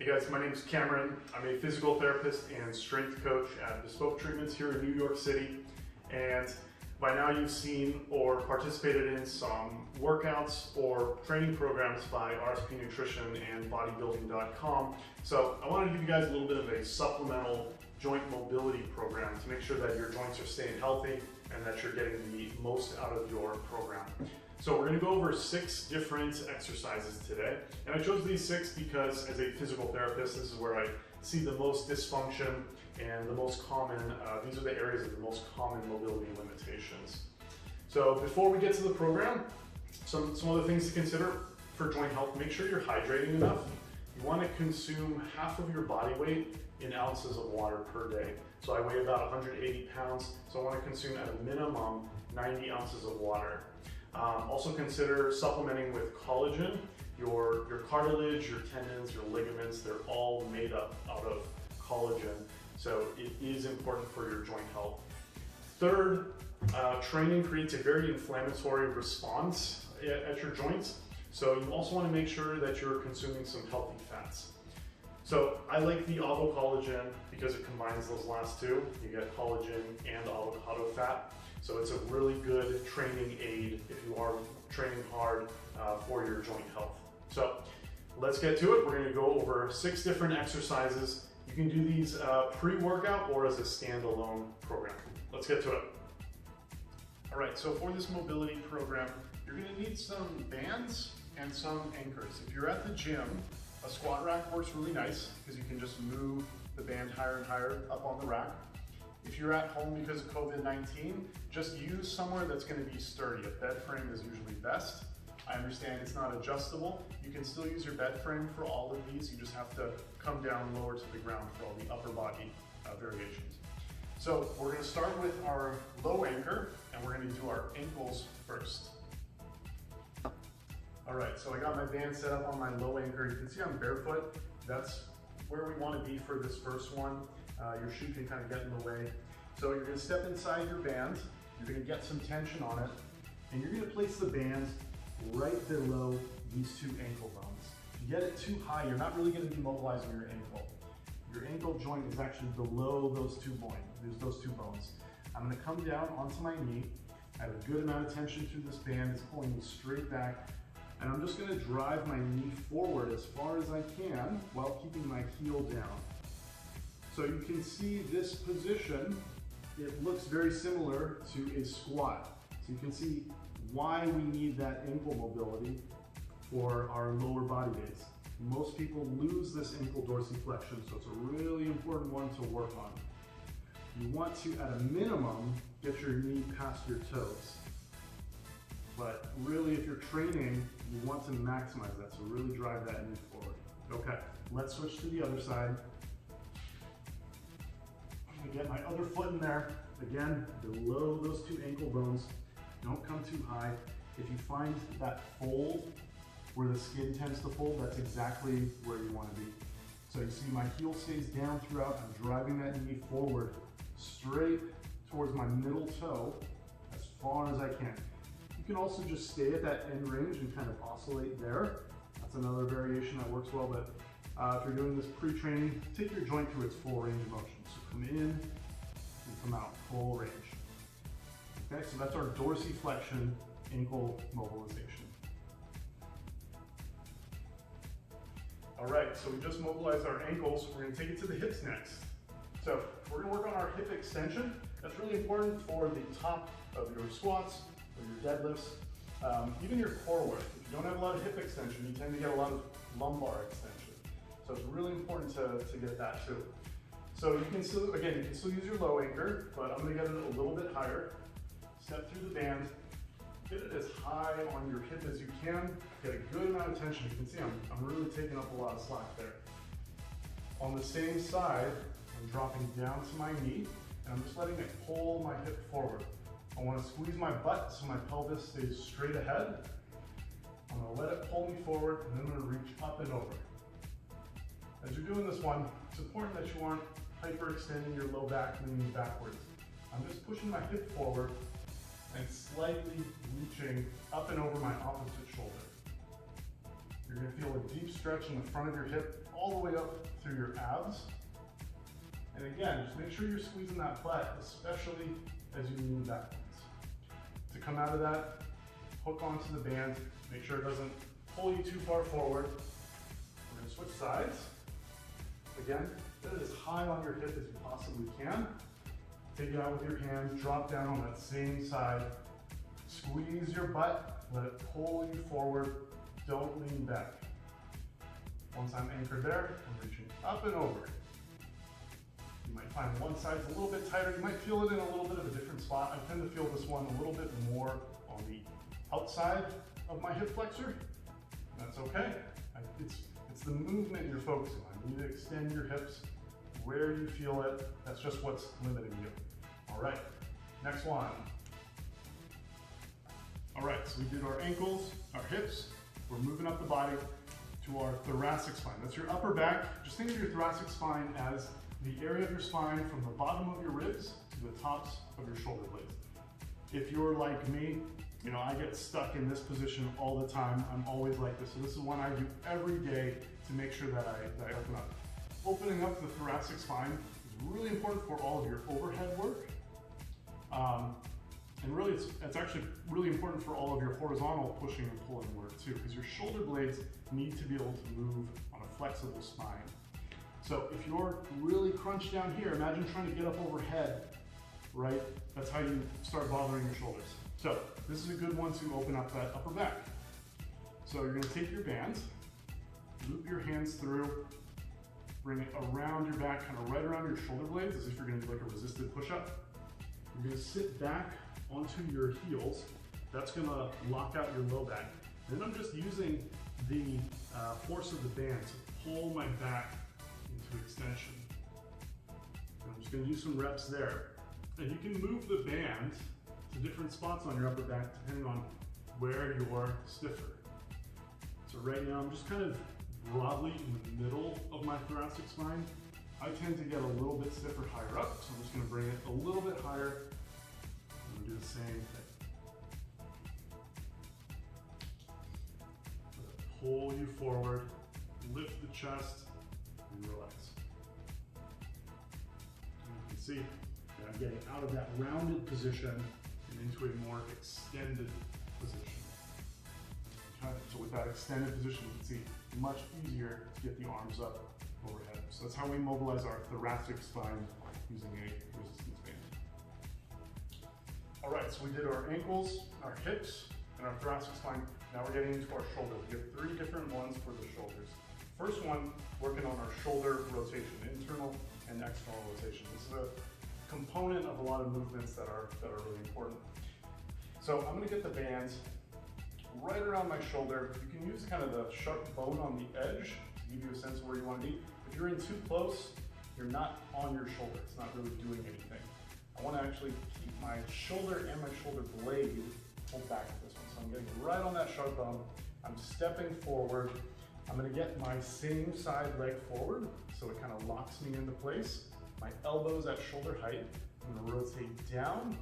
Hey guys, my name is Cameron. I'm a physical therapist and strength coach at Bespoke Treatments here in New York City. And by now you've seen or participated in some workouts or training programs by RSP Nutrition and bodybuilding.com. So I want to give you guys a little bit of a supplemental joint mobility program to make sure that your joints are staying healthy and that you're getting the most out of your program. So we're going to go over 6 different exercises today. And I chose these 6 because as a physical therapist, this is where I see the most dysfunction and the most common, these are the areas of the most common mobility limitations. So before we get to the program, some other things to consider for joint health. Make sure you're hydrating enough. You want to consume half of your body weight in ounces of water per day. So I weigh about 180 pounds, so I want to consume at a minimum 90 ounces of water. Also consider supplementing with collagen. Your cartilage, your tendons, your ligaments, they're all made up out of collagen. So it is important for your joint health. Third, training creates a very inflammatory response at your joints. So you also want to make sure that you're consuming some healthy fats. So I like the avo collagen because it combines those last two. You get collagen and avocado fat. So it's a really good training aid if you are training hard for your joint health. So let's get to it. We're going to go over 6 different exercises. You can do these pre-workout or as a standalone program. Let's get to it. All right, so for this mobility program, you're going to need some bands and some anchors. If you're at the gym, a squat rack works really nice because you can just move the band higher and higher up on the rack. If you're at home because of COVID-19, just use somewhere that's going to be sturdy. A bed frame is usually best. I understand it's not adjustable. You can still use your bed frame for all of these. You just have to come down lower to the ground for all the upper body variations. So we're going to start with our low anchor and we're going to do our ankles first. All right, so I got my band set up on my low anchor. You can see I'm barefoot. That's where we want to be for this first one. Your shoe can kind of get in the way. So you're going to step inside your band. You're going to get some tension on it. And you're going to place the band right below these 2 ankle bones. If you get it too high, you're not really going to be mobilizing your ankle. Your ankle joint is actually below those 2 bones. I'm going to come down onto my knee. I have a good amount of tension through this band. It's pulling me straight back. And I'm just going to drive my knee forward as far as I can while keeping my heel down. So you can see this position, it looks very similar to a squat. So you can see why we need that ankle mobility for our lower body base. Most people lose this ankle dorsiflexion, so it's a really important one to work on. You want to, at a minimum, get your knee past your toes. But really, if you're training, you want to maximize that, so really drive that knee forward. Okay, let's switch to the other side. I'm gonna get my other foot in there. Again, below those 2 ankle bones. Don't come too high. If you find that fold where the skin tends to fold, that's exactly where you want to be. So you see my heel stays down throughout. I'm driving that knee forward, straight towards my middle toe, as far as I can. You can also just stay at that end range and kind of oscillate there. That's another variation that works well, but if you're doing this pre-training, take your joint through its full range of motion. So come in and come out, full range. Okay, so that's our dorsiflexion ankle mobilization. All right, so we just mobilized our ankles. We're going to take it to the hips next. So we're going to work on our hip extension. That's really important for the top of your squats or your deadlifts, even your core work. If you don't have a lot of hip extension, you tend to get a lot of lumbar extension. So it's really important to get that too. So you can still, again, you can still use your low anchor, but I'm going to get it a little bit higher. Step through the band, get it as high on your hip as you can, get a good amount of tension. You can see I'm really taking up a lot of slack there. On the same side, I'm dropping down to my knee, and I'm just letting it pull my hip forward. I want to squeeze my butt so my pelvis stays straight ahead. I'm going to let it pull me forward, and then I'm going to reach up and over. As you're doing this one, it's important that you aren't hyperextending your low back, leaning backwards. I'm just pushing my hip forward and slightly reaching up and over my opposite shoulder. You're gonna feel a deep stretch in the front of your hip all the way up through your abs. And again, just make sure you're squeezing that butt, especially as you lean backwards. To come out of that, hook onto the band, make sure it doesn't pull you too far forward. We're gonna switch sides. Again, get it as high on your hip as you possibly can. Take it out with your hand, drop down on that same side. Squeeze your butt, let it pull you forward. Don't lean back. Once I'm anchored there, I'm reaching up and over. You might find one side's a little bit tighter. You might feel it in a little bit of a different spot. I tend to feel this one a little bit more on the outside of my hip flexor. That's okay. It's the movement you're focusing on. You need to extend your hips where you feel it. That's just what's limiting you. All right, next one. All right, so we did our ankles, our hips. We're moving up the body to our thoracic spine. That's your upper back. Just think of your thoracic spine as the area of your spine from the bottom of your ribs to the tops of your shoulder blades. If you're like me, you know, I get stuck in this position all the time. I'm always like this. So this is one I do every day to make sure that I open up. Opening up the thoracic spine is really important for all of your overhead work. And really, it's actually really important for all of your horizontal pushing and pulling work too, because your shoulder blades need to be able to move on a flexible spine. So if you're really crunched down here, imagine trying to get up overhead, right? That's how you start bothering your shoulders. So this is a good one to open up that upper back. So you're gonna take your bands, loop your hands through, bring it around your back, kind of right around your shoulder blades, as if you're gonna do like a resisted push-up. You're gonna sit back onto your heels. That's gonna lock out your low back. And then I'm just using the force of the band to pull my back into extension. And I'm just gonna do some reps there. And you can move the band to different spots on your upper back depending on where you're stiffer. So right now I'm just kind of broadly in the middle of my thoracic spine. I tend to get a little bit stiffer higher up, so I'm just gonna bring it a little bit higher. I'm gonna do the same thing. Pull you forward, lift the chest, and relax. And you can see that I'm getting out of that rounded position and into a more extended position. So with that extended position, you can see much easier to get the arms up overhead. So that's how we mobilize our thoracic spine using a resistance band. All right, so we did our ankles, our hips, and our thoracic spine. Now we're getting into our shoulders. We have 3 different ones for the shoulders. First one, working on our shoulder rotation, internal and external rotation. This is a component of a lot of movements that are really important. So I'm gonna get the bands right around my shoulder. You can use kind of the sharp bone on the edge to give you a sense of where you want to be. If you're in too close, you're not on your shoulder. It's not really doing anything. I want to actually keep my shoulder and my shoulder blade pulled back with this one. So I'm getting right on that sharp bone. I'm stepping forward. I'm going to get my same side leg forward so it kind of locks me into place. My elbow's at shoulder height. I'm going to rotate down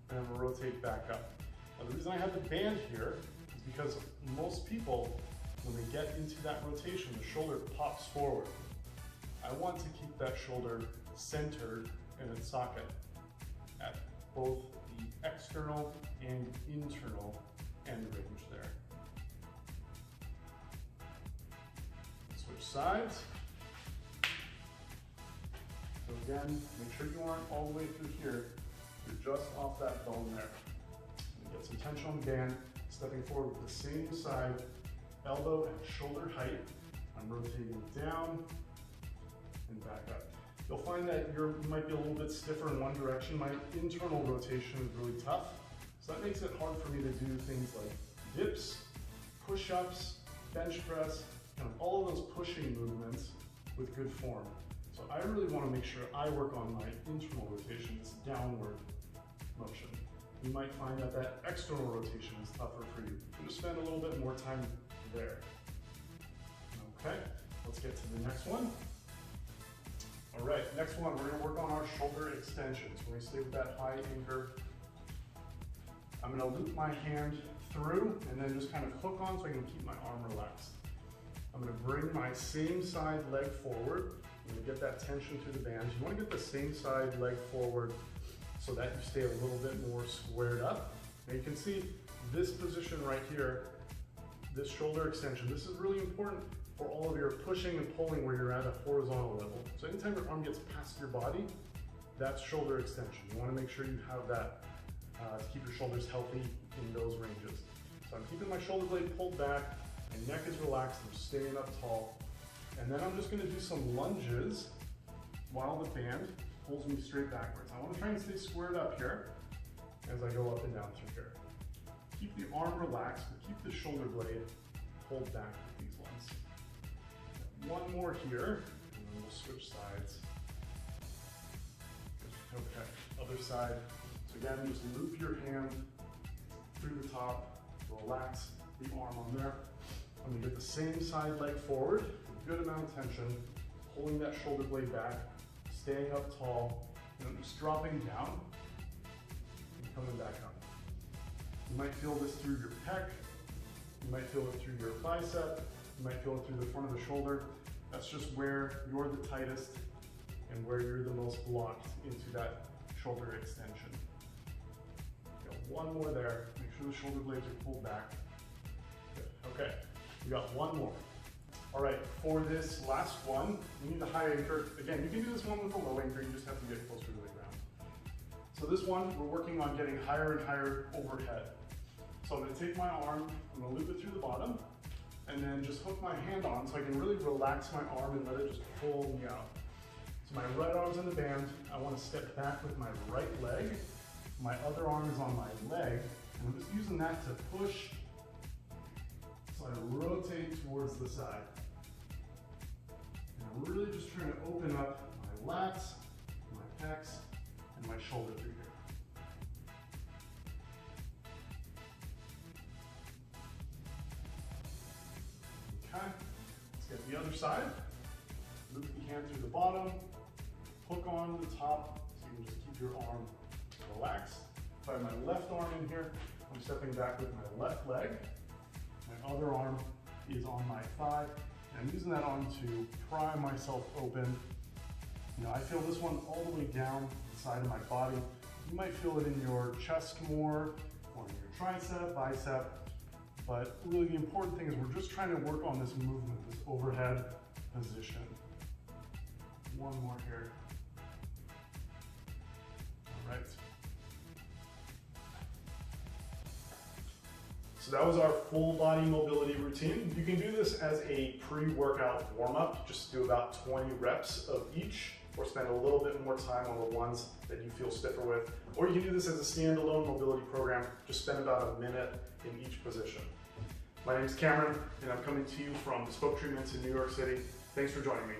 and I'm going to rotate back up. Now, the reason I have the band here is because most people, when they get into that rotation, the shoulder pops forward. I want to keep that shoulder centered in its socket at both the external and internal end range there. Switch sides. So again, make sure you aren't all the way through here. You're just off that bone there. Get some tension on the band, stepping forward with the same side, elbow at shoulder height. I'm rotating down and back up. You'll find that you might be a little bit stiffer in one direction. My internal rotation is really tough, so that makes it hard for me to do things like dips, push-ups, bench press, kind of all of those pushing movements with good form. So I really want to make sure I work on my internal rotation, this downward motion. You might find that that external rotation is tougher for you. So just spend a little bit more time there. Okay, let's get to the next one. All right, next one, we're gonna work on our shoulder extensions. We're gonna stay with that high anchor. I'm gonna loop my hand through and then just kind of hook on so I can keep my arm relaxed. I'm gonna bring my same side leg forward. I'm gonna get that tension through the bands. You wanna get the same side leg forward so that you stay a little bit more squared up. Now you can see this position right here, this shoulder extension. This is really important for all of your pushing and pulling where you're at a horizontal level. So anytime your arm gets past your body, that's shoulder extension. You wanna make sure you have that to keep your shoulders healthy in those ranges. So I'm keeping my shoulder blade pulled back, my neck is relaxed, I'm staying up tall. And then I'm just gonna do some lunges while the band pulls me straight backwards. I wanna try and stay squared up here as I go up and down through here. Keep the arm relaxed, but keep the shoulder blade pulled back with these ones. One more here, and then we'll switch sides. Okay, other side. So again, just loop your hand through the top, relax the arm on there. I'm gonna get the same side leg forward, a good amount of tension, pulling that shoulder blade back, staying up tall, and I'm just dropping down and coming back up. You might feel this through your pec, you might feel it through your bicep, you might feel it through the front of the shoulder. That's just where you're the tightest and where you're the most blocked into that shoulder extension. Got one more there. Make sure the shoulder blades are pulled back. Good. Okay, we got one more. All right, for this last one, we need a high anchor. Again, you can do this one with a low anchor, you just have to get closer to the ground. So this one, we're working on getting higher and higher overhead. So I'm gonna take my arm, I'm gonna loop it through the bottom, and then just hook my hand on so I can really relax my arm and let it just pull me out. So my right arm's in the band, I wanna step back with my right leg, my other arm is on my leg, and I'm just using that to push, so I rotate towards the side. And I'm really just trying to open up my lats, my pecs, and my shoulder through here. Okay, let's get the other side. Loop the hand through the bottom, hook on the top, so you can just keep your arm relaxed. If I have my left arm in here, I'm stepping back with my left leg. My other arm is on my thigh. And I'm using that arm to pry myself open. You know, I feel this one all the way down the side of my body. You might feel it in your chest more, or in your tricep, bicep. But really the important thing is we're just trying to work on this movement, this overhead position. One more here. All right. So that was our full body mobility routine. You can do this as a pre-workout warm-up. Just do about 20 reps of each, or spend a little bit more time on the ones that you feel stiffer with. Or you can do this as a standalone mobility program. Just spend about a minute in each position. My name is Cameron, and I'm coming to you from Bespoke Treatments in New York City. Thanks for joining me.